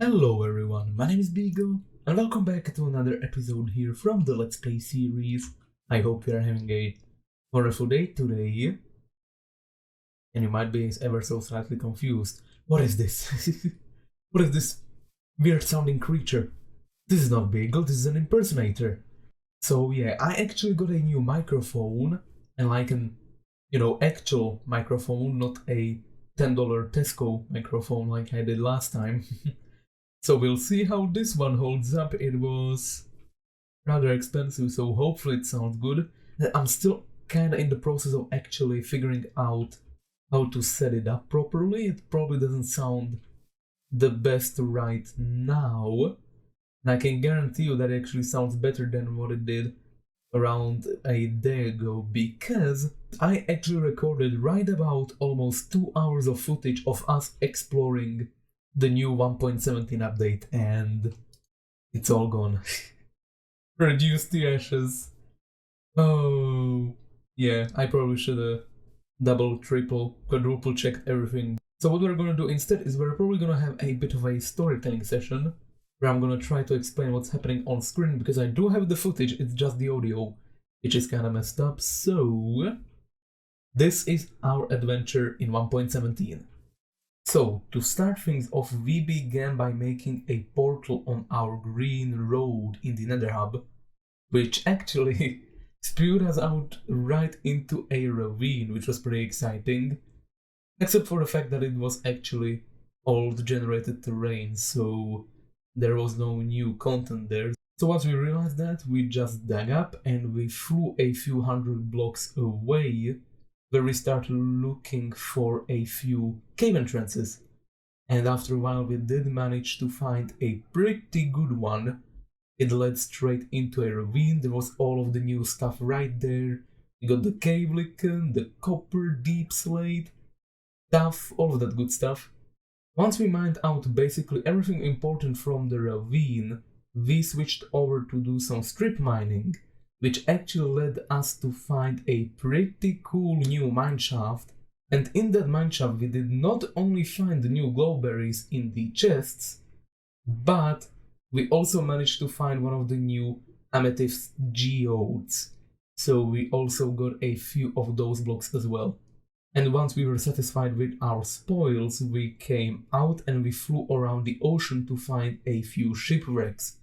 Hello everyone, my name is Bygl, and welcome back to another episode here from the Let's Play series. I hope you are having a wonderful day today, and you might be ever so slightly confused. What is this? What is this weird sounding creature? This is not Bygl, this is an impersonator. So yeah, I actually got a new microphone, and like an, actual microphone, not a $10 Tesco microphone like I did last time. So we'll see how this one holds up. It was rather expensive, so hopefully it sounds good. I'm still kinda in the process of actually figuring out how to set it up properly. It probably doesn't sound the best right now, and I can guarantee you that it actually sounds better than what it did around a day ago, because I actually recorded right about almost 2 hours of footage of us exploring the new 1.17 update, and it's all gone. Reduced to ashes. Oh, yeah, I probably should have double, triple, quadruple checked everything. So what we're gonna do instead is we're probably gonna have a bit of a storytelling session where I'm gonna try to explain what's happening on screen, because I do have the footage, it's just the audio, which is kinda messed up. So this is our adventure in 1.17. So, to start things off, we began by making a portal on our green road in the Nether Hub, which actually spewed us out right into a ravine, which was pretty exciting, except for the fact that it was actually old generated terrain, so there was no new content there. So once we realized that, we just dug up and we flew a few hundred blocks away, where we started looking for a few cave entrances. And after a while we did manage to find a pretty good one. It led straight into a ravine. There was all of the new stuff right there. We got the cave lichen, the copper, deep slate, stuff, all of that good stuff. Once we mined out basically everything important from the ravine, we switched over to do some strip mining, which actually led us to find a pretty cool new mineshaft. And in that mineshaft we did not only find the new glowberries in the chests, but we also managed to find one of the new amethyst geodes. So we also got a few of those blocks as well. And once we were satisfied with our spoils, we came out and we flew around the ocean to find a few shipwrecks,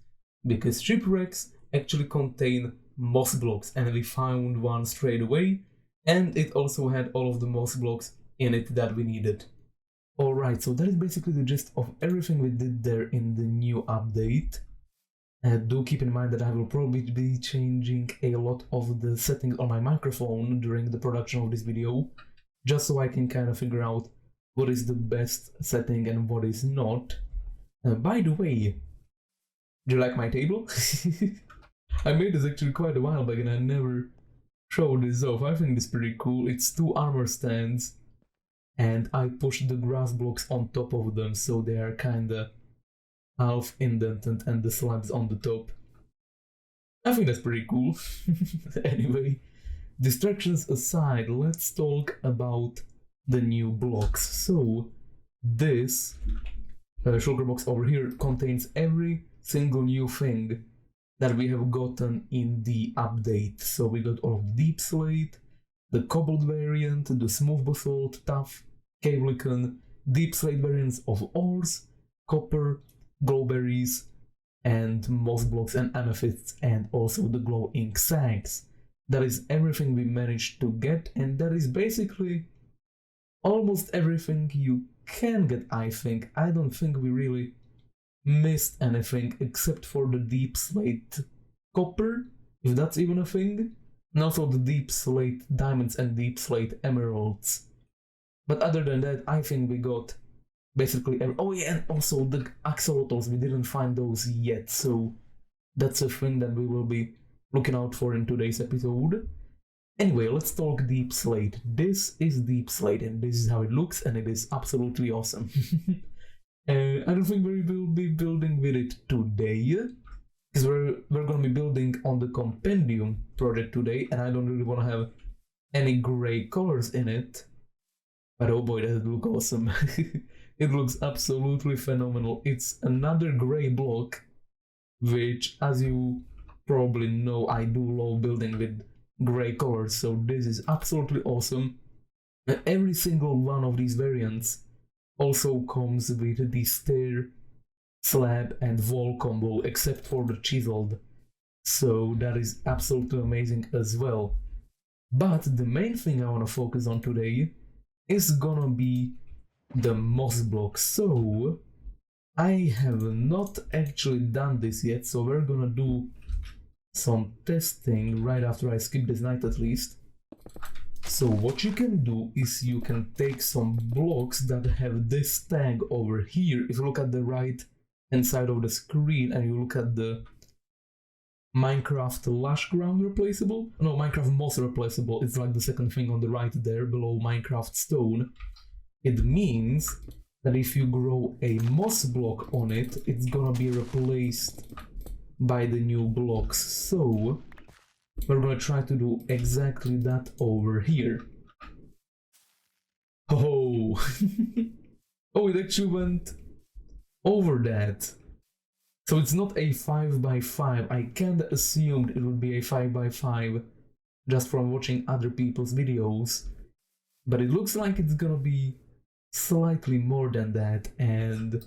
because shipwrecks actually contain moss blocks, and we found one straight away, and it also had all of the moss blocks in it that we needed. Alright, so that is basically the gist of everything we did there in the new update. Do keep in mind that I will probably be changing a lot of the settings on my microphone during the production of this video, just so I can kind of figure out what is the best setting and what is not. By the way, do you like my table? I made this actually quite a while back and I never showed this off. I think this is pretty cool. It's 2 armor stands and I pushed the grass blocks on top of them, so they are kinda half indented and the slabs on the top. I think that's pretty cool. Anyway, distractions aside, let's talk about the new blocks. So this shulker box over here contains every single new thing that we have gotten in the update. So we got all of the deep slate, the cobbled variant, the smooth basalt, tough, cave lichen, deep slate variants of ores, copper, glowberries, and moss blocks and amethysts, and also the glow ink sacks. That is everything we managed to get, and that is basically almost everything you can get, I think. I don't think we really missed anything except for the deep slate copper, if that's even a thing, and also the deep slate diamonds and deep slate emeralds. But other than that, I think we got basically oh yeah, and also the axolotls, we didn't find those yet, so that's a thing that we will be looking out for in today's episode. Anyway, let's talk deep slate. This is deep slate and this is how it looks, and it is absolutely awesome. I don't think we will be building with it today, because we're going to be building on the compendium project today, and I don't really want to have any gray colors in it. But oh boy, does it look awesome. It looks absolutely phenomenal. It's another gray block, which, as you probably know, I do love building with gray colors, so this is absolutely awesome. And every single one of these variants also comes with the stair, slab and wall combo, except for the chiseled. So that is absolutely amazing as well. But the main thing I want to focus on today is gonna be the moss block. So I have not actually done this yet, so we're gonna do some testing right after I skip this night at least. So what you can do is you can take some blocks that have this tag over here. If you look at the right hand side of the screen and you look at the Minecraft lush ground replaceable, no, Minecraft moss replaceable, it's like the second thing on the right there below Minecraft stone. It means that if you grow a moss block on it, it's gonna be replaced by the new blocks. So we're gonna try to do exactly that over here. Oh, oh, it actually went over that. So it's not a 5x5. I kinda assumed it would be a 5x5 just from watching other people's videos, but it looks like it's gonna be slightly more than that, and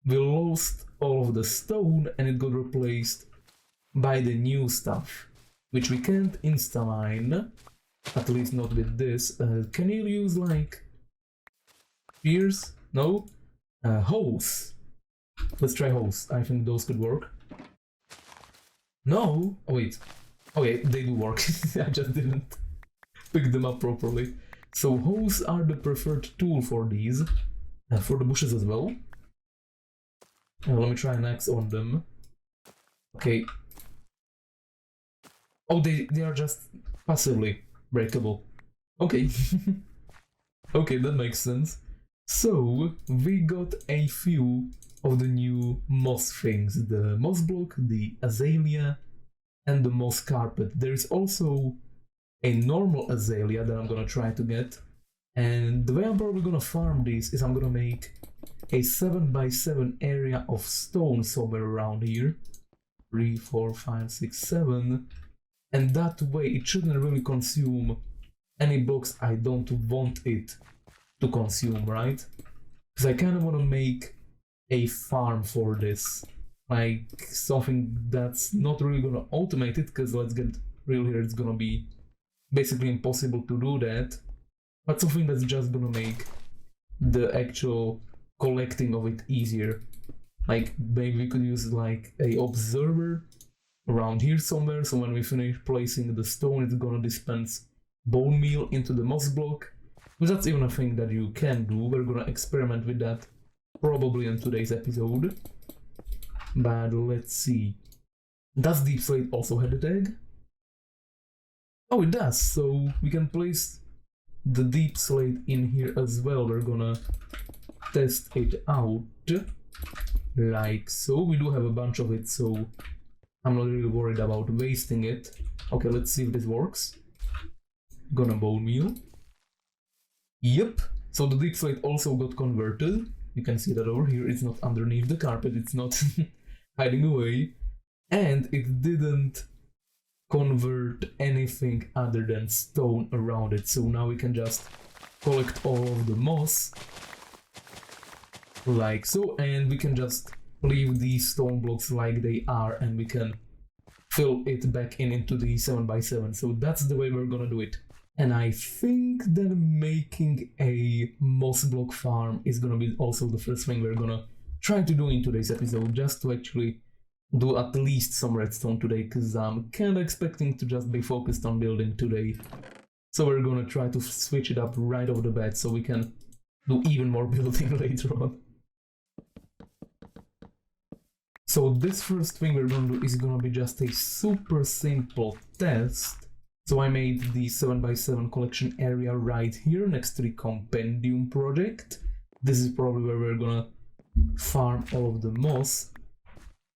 we lost all of the stone and it got replaced by the new stuff, which we can't insta-mine, at least not with this. Can you use like spears? No? Hoes. Let's try hoes. I think those could work. No? Oh wait. Okay, they do work. I just didn't pick them up properly. So hoes are the preferred tool for these. For the bushes as well. Let me try an axe on them. Okay. Oh, they are just passively breakable. Okay. Okay, that makes sense. So, we got a few of the new moss things. The moss block, the azalea, and the moss carpet. There is also a normal azalea that I'm gonna try to get. And the way I'm probably gonna farm this is I'm gonna make a 7x7 area of stone somewhere around here. 3, 4, 5, 6, 7. And that way it shouldn't really consume any blocks I don't want it to consume, right? Because I kind of want to make a farm for this. Like something that's not really gonna automate it, because let's get real here, it's gonna be basically impossible to do that. But something that's just gonna make the actual collecting of it easier. Like maybe we could use like a observer around here somewhere, so when we finish placing the stone it's gonna dispense bone meal into the moss block. But that's even a thing that you can do. We're gonna experiment with that probably in today's episode. But let's see. Does deepslate also have a tag? Oh, it does, so we can place the deepslate in here as well. We're gonna test it out like so. We do have a bunch of it, so I'm not really worried about wasting it. Okay, let's see if this works. Gonna bone meal. Yep, so the deepslate also got converted. You can see that over here. It's not underneath the carpet, it's not hiding away. And it didn't convert anything other than stone around it. So now we can just collect all of the moss like so, and we can just leave these stone blocks like they are, and we can fill it back into the 7x7. So that's the way we're gonna do it. And I think that making a moss block farm is gonna be also the first thing we're gonna try to do in today's episode, just to actually do at least some redstone today, because I'm kinda expecting to just be focused on building today. So we're gonna try to switch it up right off the bat so we can do even more building later on. So this first thing we're gonna do is gonna be just a super simple test. So I made the 7x7 collection area right here next to the compendium project. This is probably where we're gonna farm all of the moss.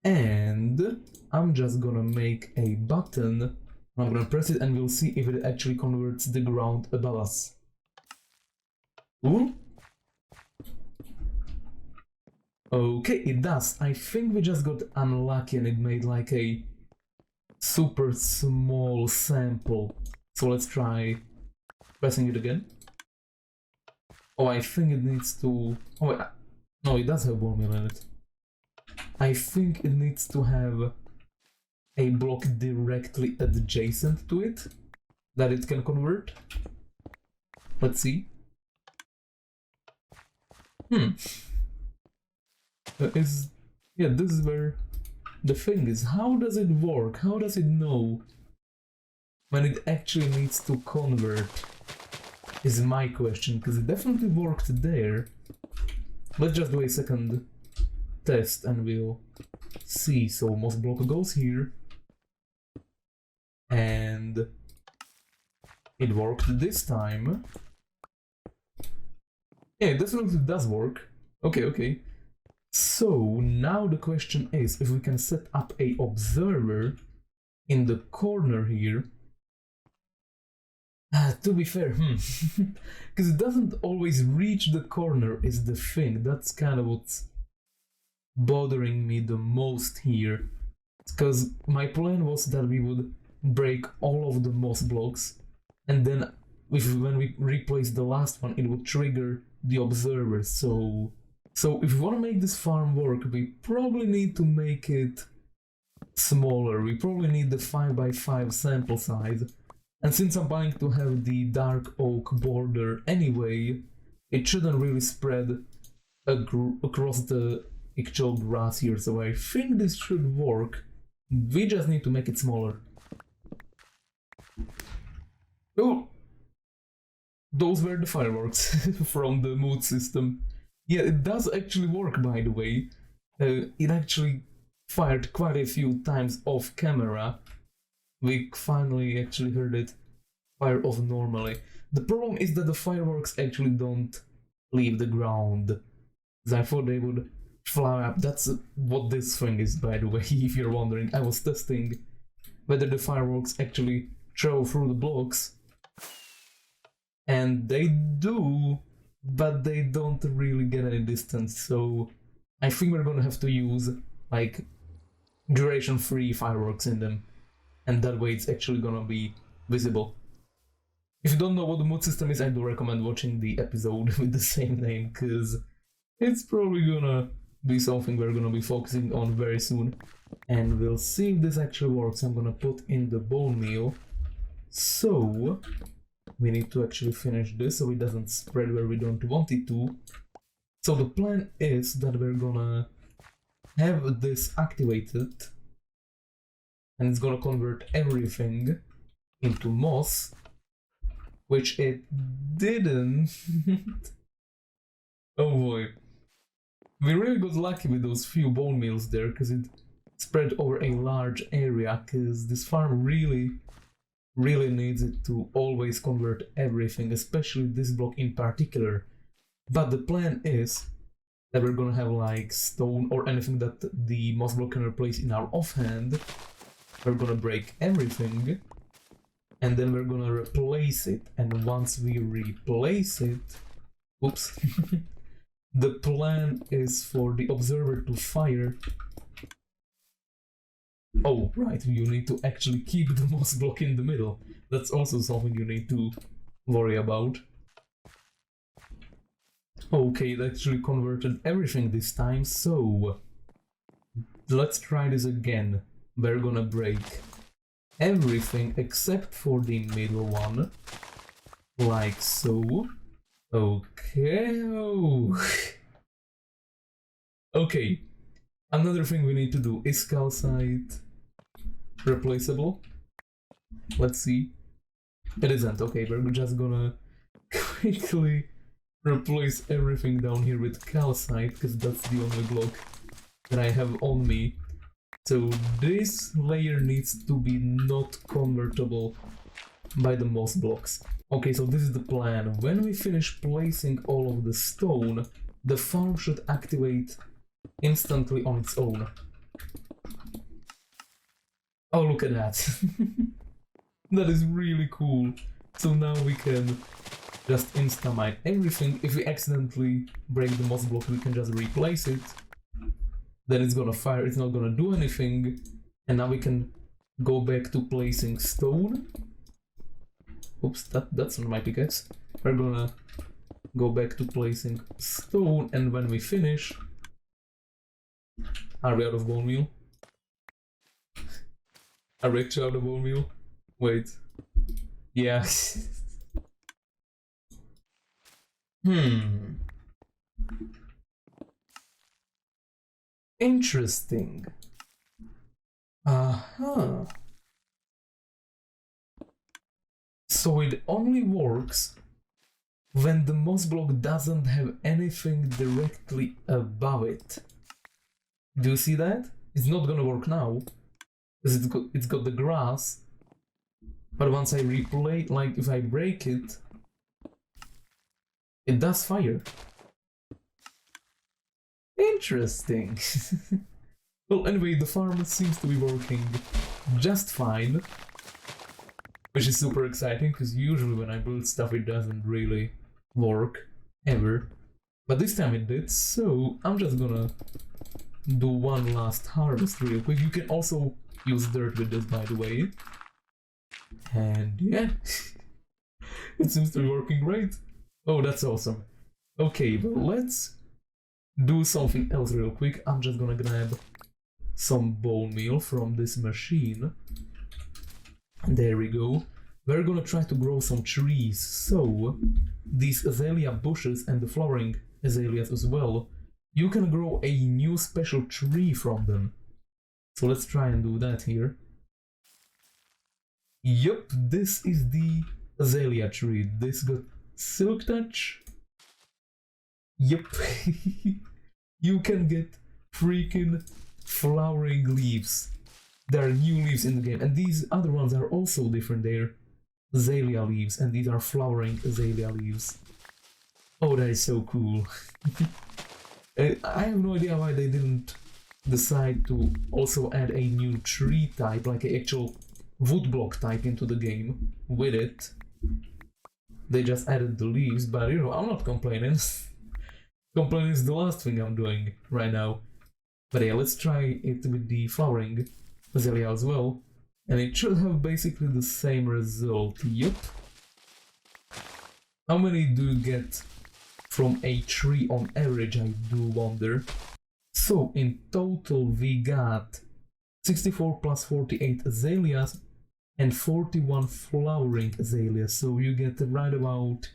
And I'm just gonna make a button. I'm gonna press it and we'll see if it actually converts the ground above us. Ooh. Okay, it does. I think we just got unlucky and it made like a super small sample. So let's try pressing it again. Oh, I think it needs to... Oh, no, it does have bone meal in it. I think it needs to have a block directly adjacent to it that it can convert. Let's see. Yeah, this is where the thing is. How does it work? How does it know when it actually needs to convert? Is my question, because it definitely worked there. Let's just do a second test and we'll see. So moss block goes here. And it worked this time. Yeah, it definitely does work. Okay. So now the question is if we can set up a observer in the corner here. To be fair, because it doesn't always reach the corner is the thing. That's kind of what's bothering me the most here. Because my plan was that we would break all of the moss blocks, and then when we replace the last one, it would trigger the observer. So if we want to make this farm work, we probably need to make it smaller. We probably need the 5x5 sample size. And since I'm planning to have the dark oak border anyway, it shouldn't really spread across the actual grass here. So I think this should work. We just need to make it smaller. Oh! Those were the fireworks from the mood system. Yeah, it does actually work, by the way. It actually fired quite a few times off camera. We finally actually heard it fire off normally. The problem is that the fireworks actually don't leave the ground. I thought they would fly up. That's what this thing is, by the way, if you're wondering. I was testing whether the fireworks actually travel through the blocks. And they do, but they don't really get any distance. So I think we're gonna have to use like duration-free fireworks in them. And that way it's actually gonna be visible. If you don't know what the mood system is, I do recommend watching the episode with the same name, because it's probably gonna be something we're gonna be focusing on very soon. And we'll see if this actually works. I'm gonna put in the bone meal. So we need to actually finish this so it doesn't spread where we don't want it to. So the plan is that we're gonna have this activated, and it's gonna convert everything into moss, which it didn't. Oh boy. We really got lucky with those few bone meals there, because it spread over a large area, because this farm really needs it to always convert everything, especially this block in particular. But the plan is that we're gonna have like stone or anything that the moss block can replace in our offhand. We're gonna break everything, and then we're gonna replace it. And once we replace it, oops, the plan is for the observer to fire. Oh, right, you need to actually keep the moss block in the middle. That's also something you need to worry about. Okay, it actually converted everything this time, so let's try this again. We're gonna break everything except for the middle one, like so. Okay. Okay, another thing we need to do is calcite replaceable. Let's see. It isn't. Okay, we're just gonna quickly replace everything down here with calcite, because that's the only block that I have on me. So this layer needs to be not convertible by the moss blocks. Okay, so this is the plan. When we finish placing all of the stone, the farm should activate instantly on its own. Oh, look at that. That is really cool. So now we can just insta-mine everything. If we accidentally break the moss block, we can just replace it. then it's gonna fire, it's not gonna do anything, and now we can go back to placing stone. Oops, that's not my pickaxe. We're gonna go back to placing stone, and when we finish... Are we out of bone meal? Are we actually out of bone meal? Wait. Yeah. Interesting. Uh-huh. So it only works when the moss block doesn't have anything directly above it. Do you see that? It's not gonna work now, because it's got the grass, but once I replay, like if I break it, it does fire. Interesting. Well, anyway, the farm seems to be working just fine, which is super exciting, because usually when I build stuff it doesn't really work, ever. But this time it did, so I'm just gonna do one last harvest real quick. You can also use dirt with this, by the way. And yeah, it seems to be working great. Oh, that's awesome. Okay, but let's do something else real quick. I'm just gonna grab some bone meal from this machine. There we go. We're gonna try to grow some trees. So, these azalea bushes and the flowering azaleas as well, you can grow a new special tree from them. So let's try and do that here. Yup, this is the azalea tree. This got silk touch. Yup. You can get freaking flowering leaves. There are new leaves in the game, and these other ones are also different. They're azalea leaves, and these are flowering azalea leaves. Oh, that is so cool. I have no idea why they didn't decide to also add a new tree type, like an actual woodblock type into the game with it. They just added the leaves, but you know, I'm not complaining. Complaining is the last thing I'm doing right now. But yeah, let's try it with the flowering azalea as well. And it should have basically the same result. Yup. How many do you get from a tree on average, I do wonder. So in total we got 64 plus 48 azaleas and 41 flowering azaleas. So you get right about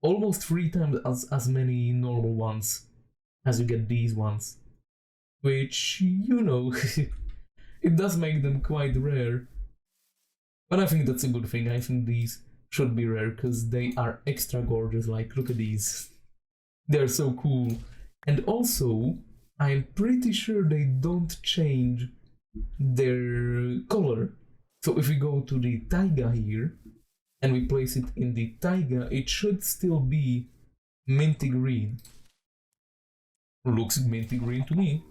almost 3 times as many normal ones as you get these ones. Which, you know, it does make them quite rare. But I think that's a good thing. I think these should be rare because they are extra gorgeous. Like, look at these. They're so cool. And also, I'm pretty sure they don't change their color. So if we go to the taiga here and we place it in the taiga, it should still be minty green. Looks minty green to me.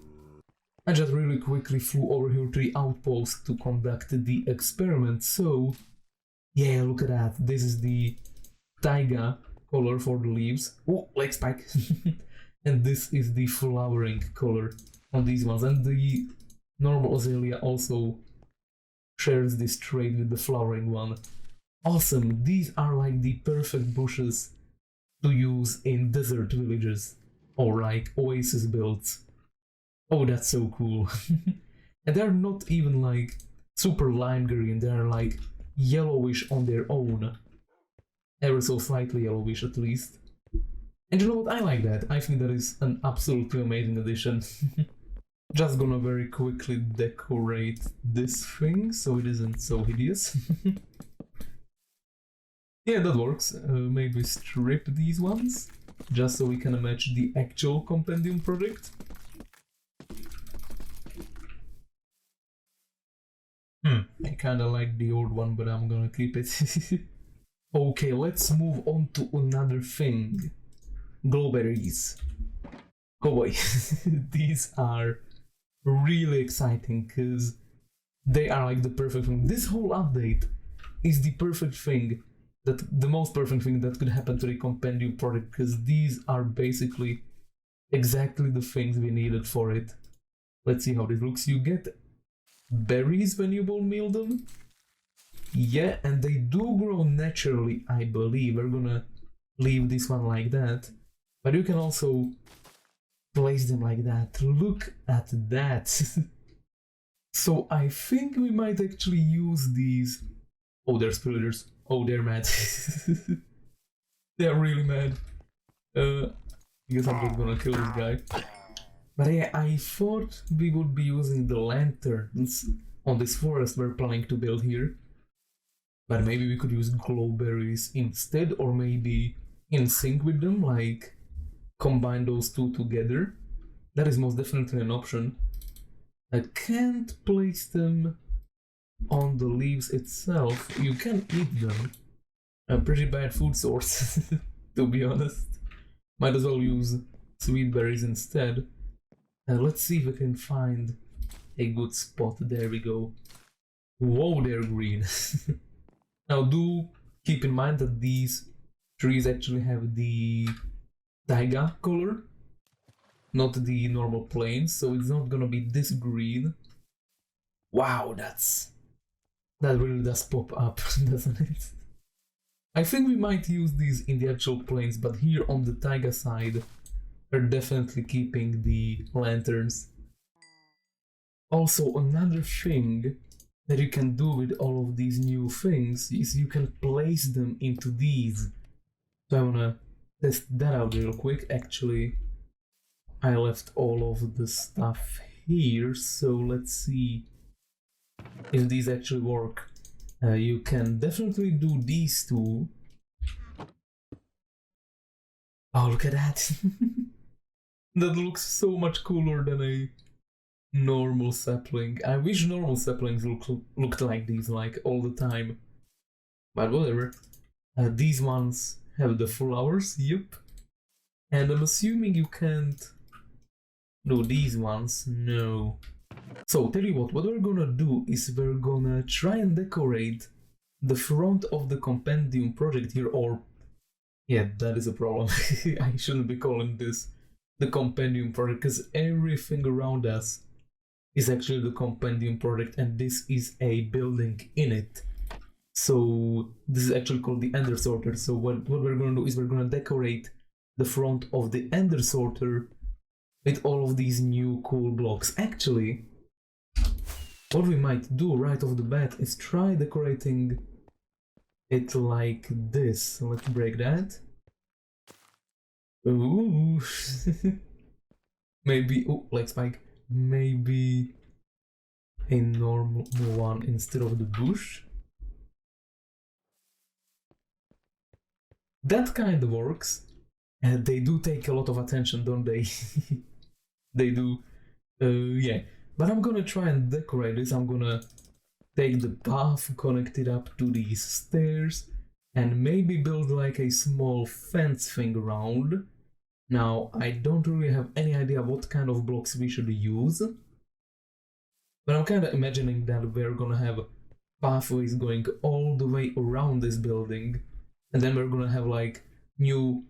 I just really quickly flew over here to the outpost to conduct the experiment. So yeah, look at that. This is the taiga color for the leaves. Oh, leg spike. And this is the flowering color on these ones. And the normal azalea also shares this trait with the flowering one. Awesome. These are like the perfect bushes to use in desert villages or like oasis builds. Oh, that's so cool. And they're not even like super lime green, they're like yellowish on their own. Ever so slightly yellowish at least. And you know what, I like that. I think that is an absolutely amazing addition. Just gonna very quickly decorate this thing so it isn't so hideous. Yeah, that works. Maybe strip these ones, just so we can match the actual compendium project. I kinda like the old one, but I'm gonna keep it. Okay, let's move on to another thing. Glowberries. Oh boy, these are really exciting because they are like the perfect thing. This whole update is the perfect thing, the most perfect thing that could happen to the compendium project, because these are basically exactly the things we needed for it. Let's see how this looks. You get berries when you bone meal them. Yeah, and they do grow naturally, I believe. We're gonna leave this one like that. But you can also place them like that. Look at that. So I think we might actually use these. Oh, they're spillers. Oh, they're mad. They're really mad. I guess I'm just gonna kill this guy. But yeah, I thought we would be using the lanterns on this forest we're planning to build here. But maybe we could use glowberries instead, or maybe in sync with them, like combine those two together. That is most definitely an option. I can't place them on the leaves itself. You can eat them. A pretty bad food source, to be honest. Might as well use sweet berries instead. Let's see if we can find a good spot. There we go. Whoa, they're green. Now do keep in mind that these trees actually have the taiga color, not the normal plains, so it's not gonna be this green. Wow, that really does pop up, doesn't it? I think we might use these in the actual plains, but here on the taiga side, we're definitely keeping the lanterns. Also, another thing that you can do with all of these new things is you can place them into these. So I wanna test that out real quick. Actually, I left all of the stuff here, so let's see if these actually work. You can definitely do these two. Oh, look at that! That looks so much cooler than a normal sapling. I wish normal saplings looked like these, like all the time. But whatever. These ones have the flowers, yep. And I'm assuming you can't do these ones, no. So, tell you what we're gonna do is we're gonna try and decorate the front of the compendium project here, or... Yeah, that is a problem. I shouldn't be calling this the compendium project, because everything around us is actually the compendium project, and this is a building in it. So this is actually called the ender sorter. So what we're gonna do is we're gonna decorate the front of the ender sorter with all of these new cool blocks. Actually, what we might do right off the bat is try decorating it like this. Let's break that. Ooh. Maybe, oh, like spike. Maybe a normal one instead of the bush. That kind of works. And they do take a lot of attention, don't they? They do. Yeah. But I'm gonna try and decorate this. I'm gonna take the path, connect it up to these stairs, and maybe build like a small fence thing around. Now, I don't really have any idea what kind of blocks we should use, but I'm kind of imagining that we're gonna have pathways going all the way around this building, and then we're gonna have like new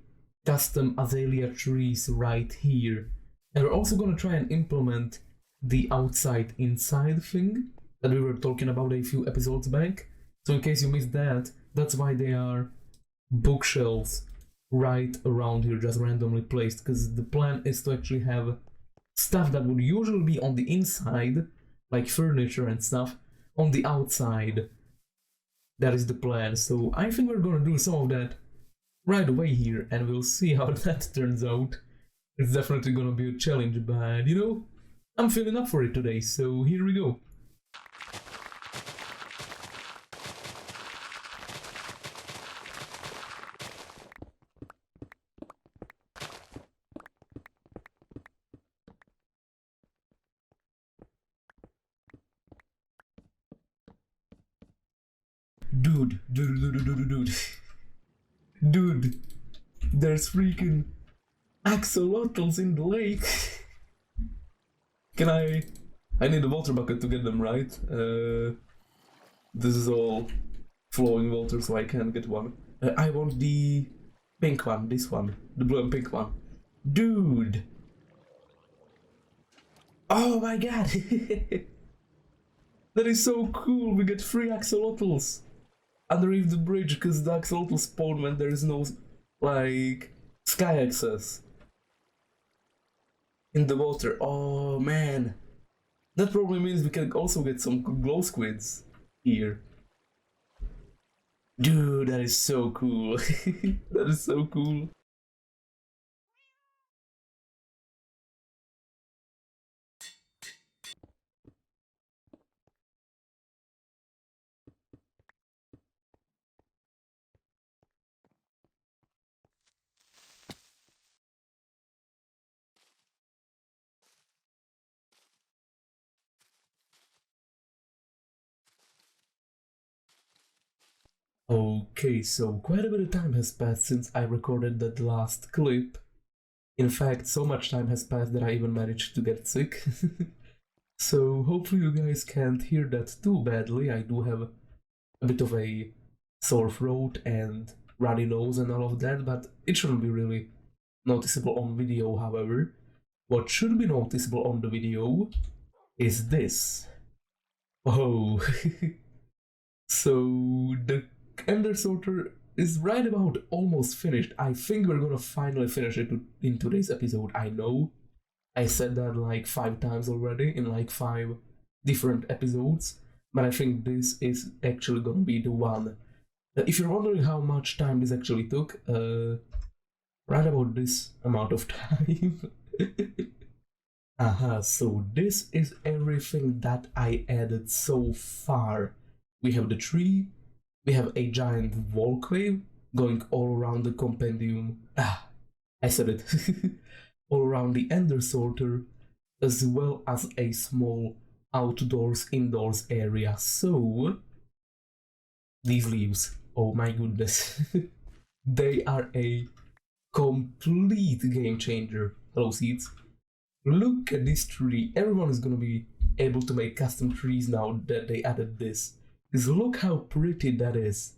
custom azalea trees right here. And we're also gonna try and implement the outside inside thing that we were talking about a few episodes back. So in case you missed that, that's why they are bookshelves right around here, just randomly placed, because the plan is to actually have stuff that would usually be on the inside, like furniture and stuff, on the outside. That is the plan. So I think we're gonna do some of that right away here, and we'll see how that turns out. It's definitely gonna be a challenge, but you know, I'm feeling up for it today, so here we go. Dude, there's freaking axolotls in the lake. I need a water bucket to get them, right? This is all flowing water, so I can't get one. I want the pink one, this one, the blue and pink one. Dude, Oh my god! That is so cool! We get 3 axolotls underneath the bridge because the axolotls spawn when there is no, like, sky access in the water. Oh man! That probably means we can also get some glow squids here. Dude, that is so cool. That is so cool. Okay, so quite a bit of time has passed since I recorded that last clip. In fact, so much time has passed that I even managed to get sick. So hopefully you guys can't hear that too badly. I do have a bit of a sore throat and runny nose and all of that, but it shouldn't be really noticeable on video, however. What should be noticeable on the video is this. Oh, so the Ender Sorter is right about almost finished. I think we're gonna finally finish it in today's episode. I know I said that like 5 times already in like 5 different episodes, but I think this is actually gonna be the one. If you're wondering how much time this actually took, right about this amount of time. Aha, so this is everything that I added so far. We have the tree, we have a giant walkway going all around the compendium. I said it. All around the Ender Sorter, as well as a small outdoors-indoors area. So, these leaves, oh my goodness, they are a complete game changer. Hello, seeds. Look at this tree. Everyone is gonna be able to make custom trees now that they added this. Because look how pretty that is.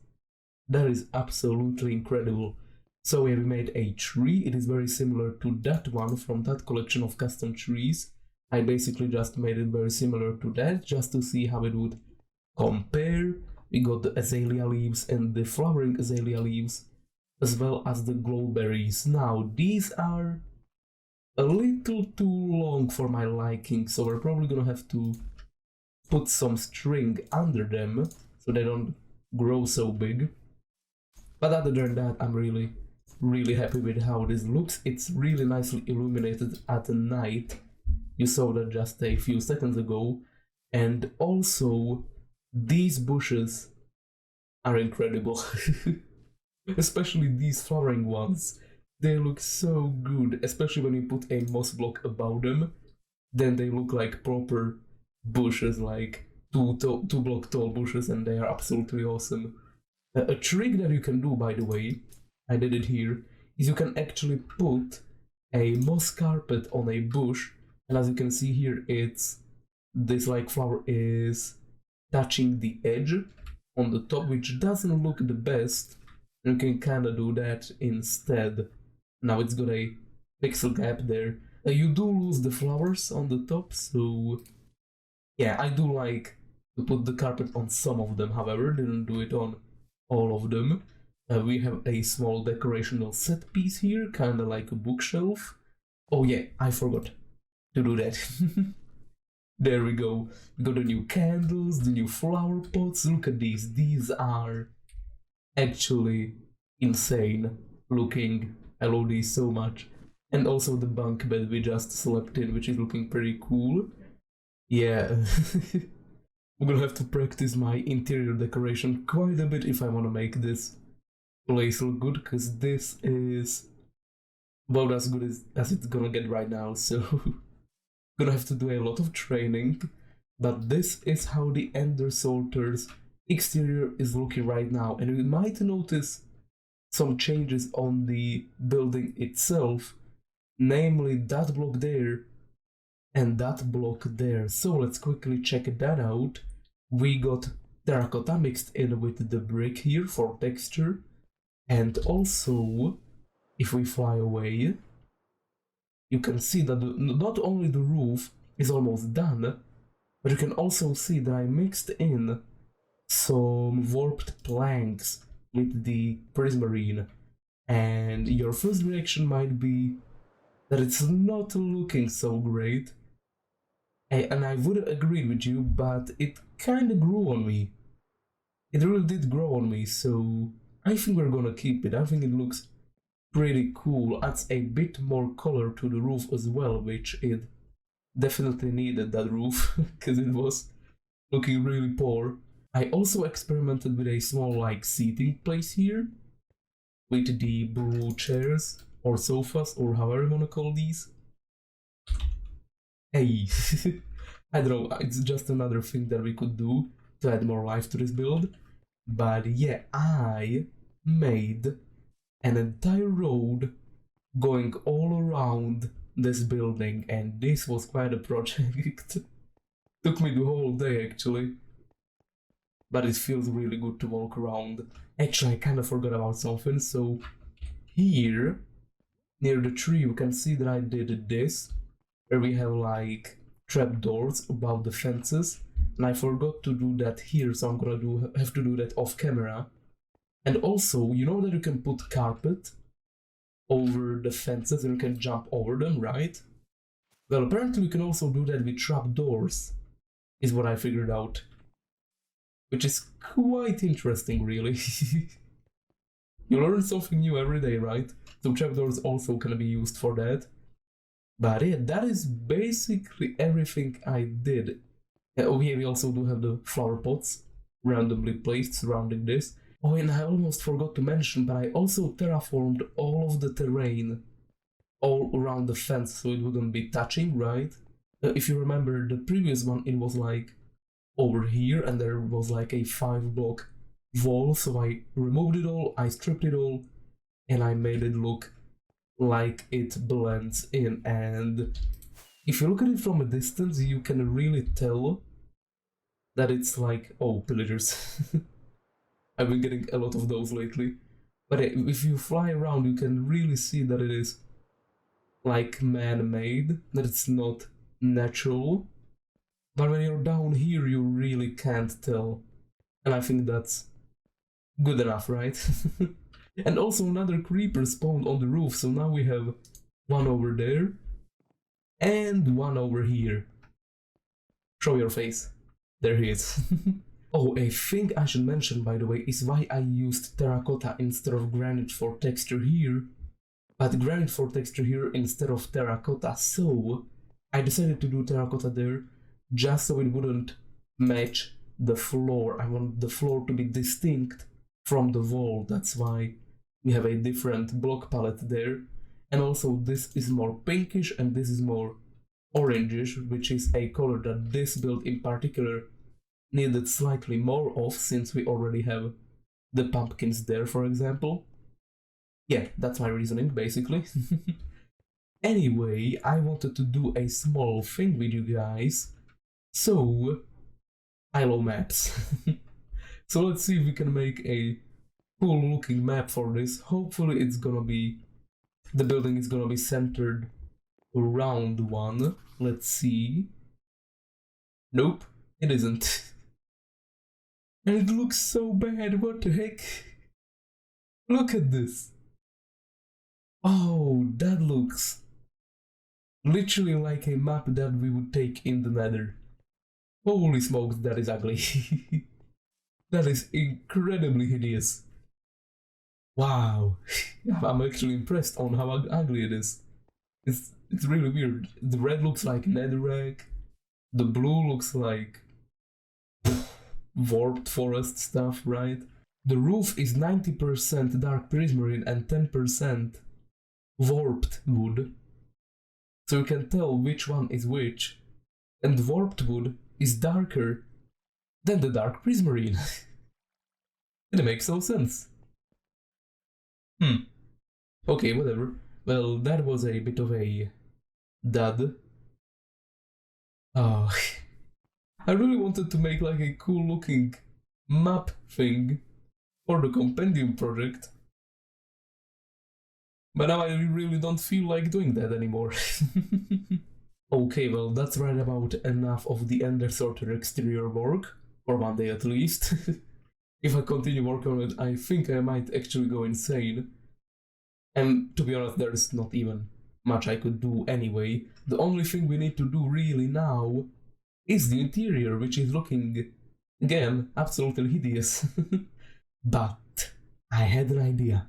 That is absolutely incredible. So we have made a tree. It is very similar to that one from that collection of custom trees. I basically just made it very similar to that just to see how it would compare. We got the azalea leaves and the flowering azalea leaves, as well as the glowberries. Now these are a little too long for my liking, so we're probably gonna have to put some string under them so they don't grow so big. But other than that, I'm really happy with how this looks. It's really nicely illuminated at night. You saw that just a few seconds ago. And also, these bushes are incredible. Especially these flowering ones. They look so good, especially when you put a moss block above them. Then they look like proper bushes, like two block tall bushes, and they are absolutely awesome. A trick that you can do, by the way, I did it here, is you can actually put a moss carpet on a bush, and as you can see here, it's this like flower is touching the edge on the top, which doesn't look the best. You can kinda do that instead. Now it's got a pixel gap there. You do lose the flowers on the top, so yeah, I do like to put the carpet on some of them, however, didn't do it on all of them. We have a small decorational set piece here, kinda like a bookshelf. Oh yeah, I forgot to do that. There we go. We got the new candles, the new flower pots. Look at these. These are actually insane looking. I love these so much. And also the bunk bed we just slept in, which is looking pretty cool. Yeah. I'm gonna have to practice my interior decoration quite a bit if I want to make this place look good, because this is about as good as it's gonna get right now, so gonna have to do a lot of training. But this is how the Ender Sorter's exterior is looking right now, and you might notice some changes on the building itself, namely that block there and that block there. So let's quickly check that out. We got terracotta mixed in with the brick here for texture, and also if we fly away, you can see that not only the roof is almost done, but you can also see that I mixed in some warped planks with the prismarine, and your first reaction might be that it's not looking so great. And I would agree with you, but it kinda grew on me. It really did grow on me, so I think we're gonna keep it. I think it looks pretty cool, adds a bit more color to the roof as well, which it definitely needed, that roof, because it was looking really poor. I also experimented with a small like seating place here, with the blue chairs, or sofas, or however you wanna call these. Hey, I don't know, it's just another thing that we could do to add more life to this build. But yeah, I made an entire road going all around this building, and this was quite a project. Took me the whole day actually, but it feels really good to walk around. Actually, I kind of forgot about something, so here near the tree you can see that I did this, where we have like trapdoors above the fences, and I forgot to do that here, so I'm gonna have to do that off camera. And also, you know that you can put carpet over the fences and you can jump over them, right? Well, apparently we can also do that with trapdoors, is what I figured out. Which is quite interesting, really. You learn something new every day, right? So trapdoors also can be used for that. But yeah, that is basically everything I did. Oh yeah, we also do have the flower pots randomly placed surrounding this. Oh, and I almost forgot to mention, but I also terraformed all of the terrain all around the fence so it wouldn't be touching, right? If you remember the previous one, it was like over here and there was like a 5-block wall, so I removed it all, I stripped it all, and I made it look like it blends in. And if you look at it from a distance, you can really tell that it's like, oh, pillagers. I've been getting a lot of those lately. But if you fly around, you can really see that it is like man-made, that it's not natural. But when you're down here, you really can't tell. And I think that's good enough, right? And also another creeper spawned on the roof, so now we have one over there and one over here. Show your face. There he is. Oh, a thing I should mention, by the way, is why I used terracotta instead of granite for texture here, but granite for texture here instead of terracotta. So I decided to do terracotta there just so it wouldn't match the floor. I want the floor to be distinct from the wall. That's why we have a different block palette there. And also this is more pinkish and this is more orangish, which is a color that this build in particular needed slightly more of, since we already have the pumpkins there, for example. Yeah, that's my reasoning, basically. Anyway, I wanted to do a small thing with you guys, so I love maps. So let's see if we can make a cool looking map for this. Hopefully it's gonna be, the building is gonna be centered around one. Let's see. Nope, it isn't. And it looks so bad, what the heck? Look at this. Oh, that looks literally like a map that we would take in the Nether. Holy smokes, that is ugly. That is incredibly hideous. Wow. I'm actually impressed on how ugly it is. It's really weird. The red looks like netherrack. The blue looks like warped forest stuff, right? The roof is 90% dark prismarine and 10% warped wood. So you can tell which one is which. And warped wood is darker than the dark prismarine. It makes no sense. Okay, whatever. Well, that was a bit of a dud. Oh, I really wanted to make like a cool looking map thing for the compendium project. But now I really don't feel like doing that anymore. Okay, well, that's right about enough of the Ender Sorter exterior work, for one day at least. If I continue working on it, I think I might actually go insane. And to be honest, there's not even much I could do anyway. The only thing we need to do really now is the interior, which is looking, again, absolutely hideous. But I had an idea.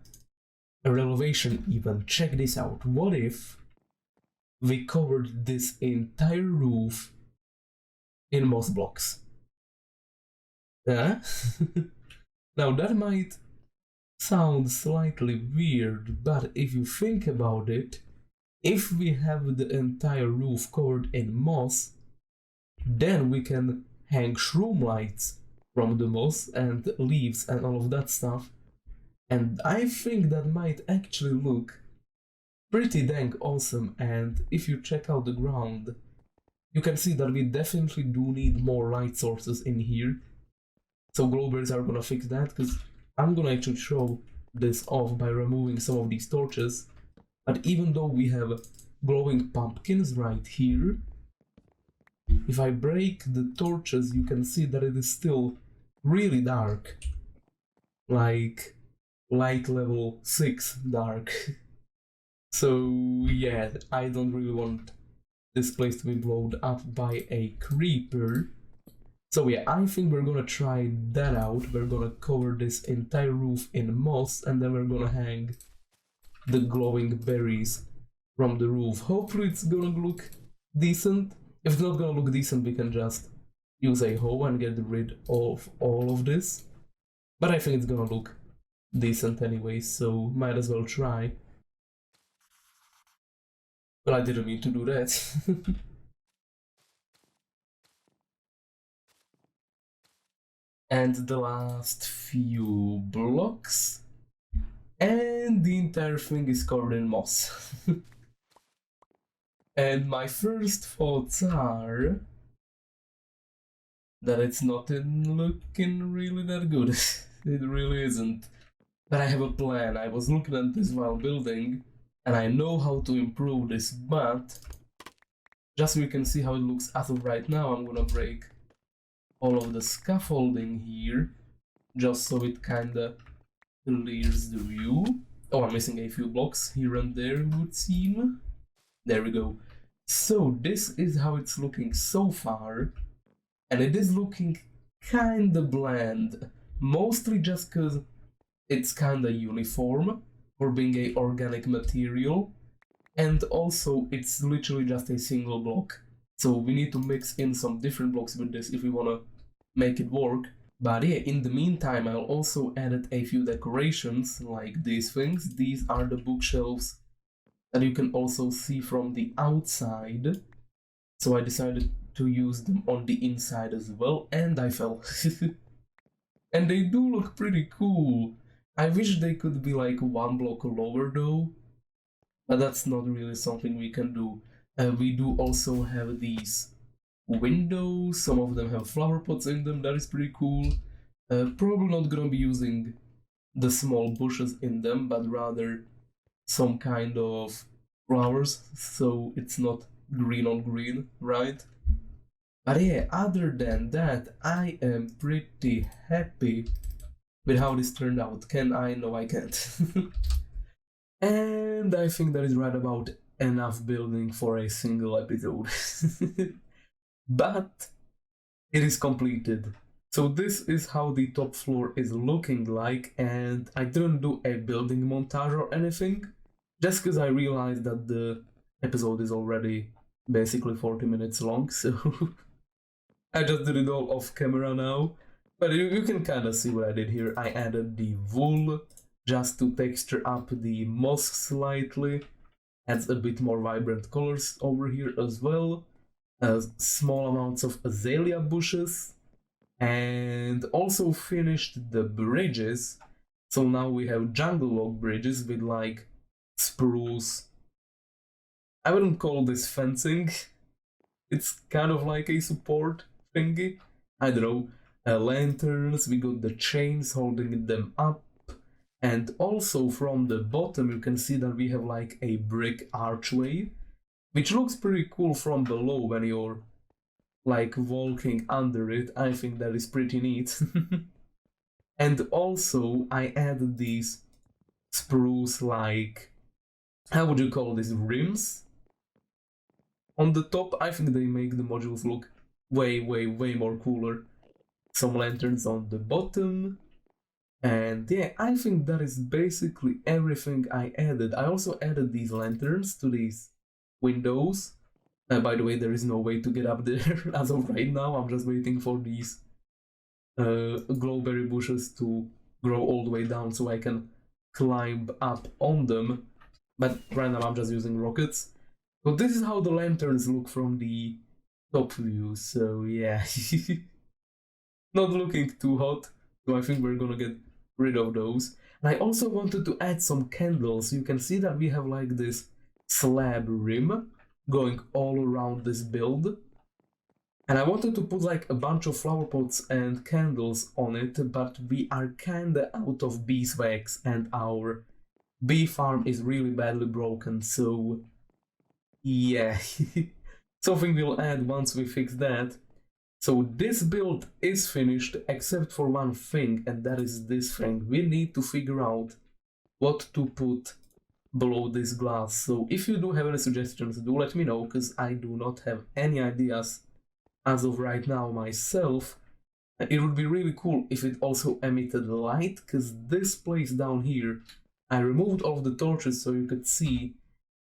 A renovation even. Check this out. What if we covered this entire roof in moss blocks? Huh? Now that might sound slightly weird, but if you think about it, if we have the entire roof covered in moss, then we can hang shroom lights from the moss and leaves and all of that stuff. And I think that might actually look pretty dang awesome. And if you check out the ground, you can see that we definitely do need more light sources in here. So glowberries are gonna fix that, because I'm gonna actually show this off by removing some of these torches. But even though we have glowing pumpkins right here, if I break the torches, you can see that it is still really dark. Like light level 6 dark. So yeah, I don't really want this place to be blown up by a creeper. So yeah, I think we're gonna try that out. We're gonna cover this entire roof in moss, and then we're gonna hang the glowing berries from the roof. Hopefully it's gonna look decent. If it's not gonna look decent, we can just use a hoe and get rid of all of this. But I think it's gonna look decent anyway, so might as well try. But I didn't mean to do that. And the last few blocks, and the entire thing is covered in moss. And my first thoughts are that it's not looking really that good. It really isn't. But I have a plan. I was looking at this while building, and I know how to improve this, but just so you can see how it looks as of right now, I'm gonna break all of the scaffolding here, just so it kinda clears the view. Oh, I'm missing a few blocks here and there, it would seem. There we go. So this is how it's looking so far, and it is looking kinda bland, mostly just cause it's kinda uniform for being a organic material, and also it's literally just a single block. So we need to mix in some different blocks with this if we wanna make it work. But yeah, in the meantime, I'll also added a few decorations like these things. These are the bookshelves that you can also see from the outside. So I decided to use them on the inside as well, and I fell. And they do look pretty cool. I wish they could be like one block lower though, but that's not really something we can do. We do also have these windows, some of them have flower pots in them, that is pretty cool. Probably not gonna be using the small bushes in them, but rather some kind of flowers, so it's not green on green, right? But yeah, other than that, I am pretty happy with how this turned out. Can I? No, I can't. And I think that is right about enough building for a single episode. But it is completed. So this is how the top floor is looking like, and I didn't do a building montage or anything, just because I realized that the episode is already basically 40 minutes long, so I just did it all off camera now. But you can kind of see what I did here. I added the wool just to texture up the moss slightly, adds a bit more vibrant colors over here as well. Small amounts of azalea bushes, and also finished the bridges. So now we have jungle log bridges with like spruce. I wouldn't call this fencing. It's kind of like a support thingy. I don't know. Lanterns, we got the chains holding them up. And also from the bottom you can see that we have like a brick archway which looks pretty cool from below when you're like walking under it. I think that is pretty neat. And also I added these spruce, like, how would you call this, rims on the top. I think they make the modules look way more cooler. Some lanterns on the bottom. And yeah, I think that is basically everything I added. I also added these lanterns to these windows. By the way, there is no way to get up there as of right now. I'm just waiting for these glowberry bushes to grow all the way down so I can climb up on them. But right now I'm just using rockets. So this is how the lanterns look from the top view. So yeah, not looking too hot. So I think we're gonna get rid of those. And I also wanted to add some candles. You can see that we have like this slab rim going all around this build. And I wanted to put like a bunch of flower pots and candles on it, but we are kinda out of beeswax and our bee farm is really badly broken, so yeah. Something we'll add once we fix that. So this build is finished except for one thing, and that is this thing. We need to figure out what to put below this glass. So if you do have any suggestions, do let me know, because I do not have any ideas as of right now myself. It would be really cool if it also emitted light, because this place down here, I removed all of the torches so you could see,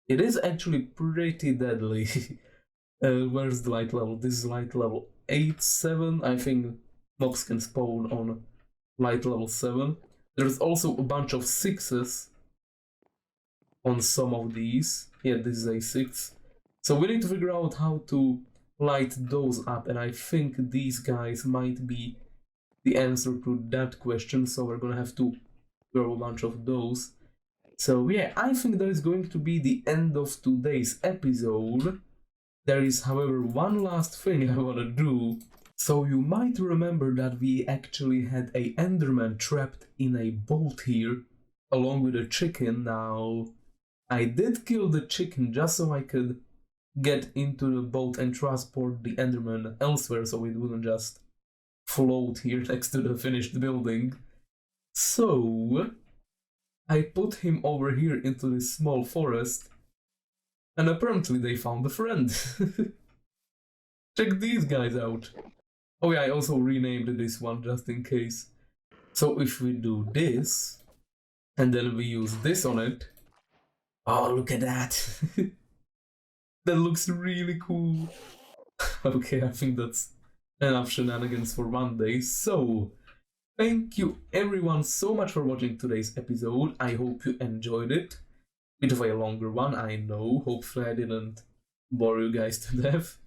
it is actually pretty deadly. Where's the light level? This is light level 8, 7. I think mobs can spawn on light level 7. There's also a bunch of 6s on some of these. Yeah, this is a 6. So we need to figure out how to light those up, and I think these guys might be the answer to that question, so we're gonna have to grow a bunch of those. So yeah, I think that is going to be the end of today's episode. There is, however, one last thing I wanna do. So you might remember that we actually had a Enderman trapped in a boat here, along with a chicken. Now, I did kill the chicken just so I could get into the boat and transport the Enderman elsewhere, so it wouldn't just float here next to the finished building. So I put him over here into this small forest, and apparently they found a friend. Check these guys out. Oh yeah, I also renamed this one just in case. So if we do this, and then we use this on it, oh, look at that. That looks really cool. Okay, I think that's enough shenanigans for one day. So, thank you everyone so much for watching today's episode. I hope you enjoyed it. Bit of a longer one, I know. Hopefully I didn't bore you guys to death.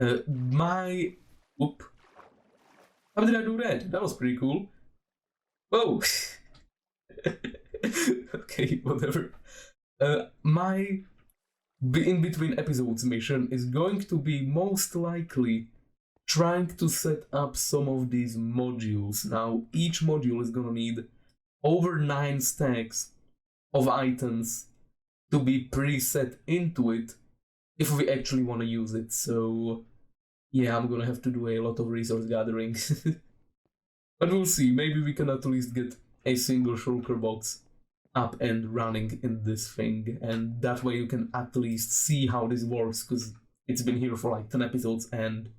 Oop. How did I do that? That was pretty cool. Whoa! Okay, whatever. My in between episodes mission is going to be most likely trying to set up some of these modules. Now, each module is gonna need over 9 stacks of items to be preset into it if we actually want to use it. So yeah, I'm gonna have to do a lot of resource gathering. But we'll see, maybe we can at least get a single shulker box up and running in this thing, and that way you can at least see how this works, because it's been here for like 10 episodes and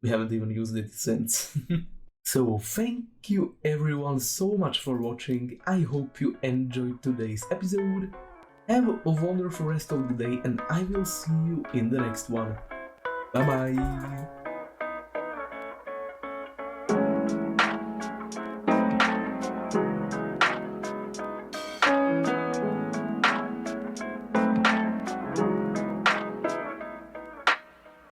we haven't even used it since. So thank you everyone so much for watching. I hope you enjoyed today's episode. Have a wonderful rest of the day, and I will see you in the next one. Bye bye!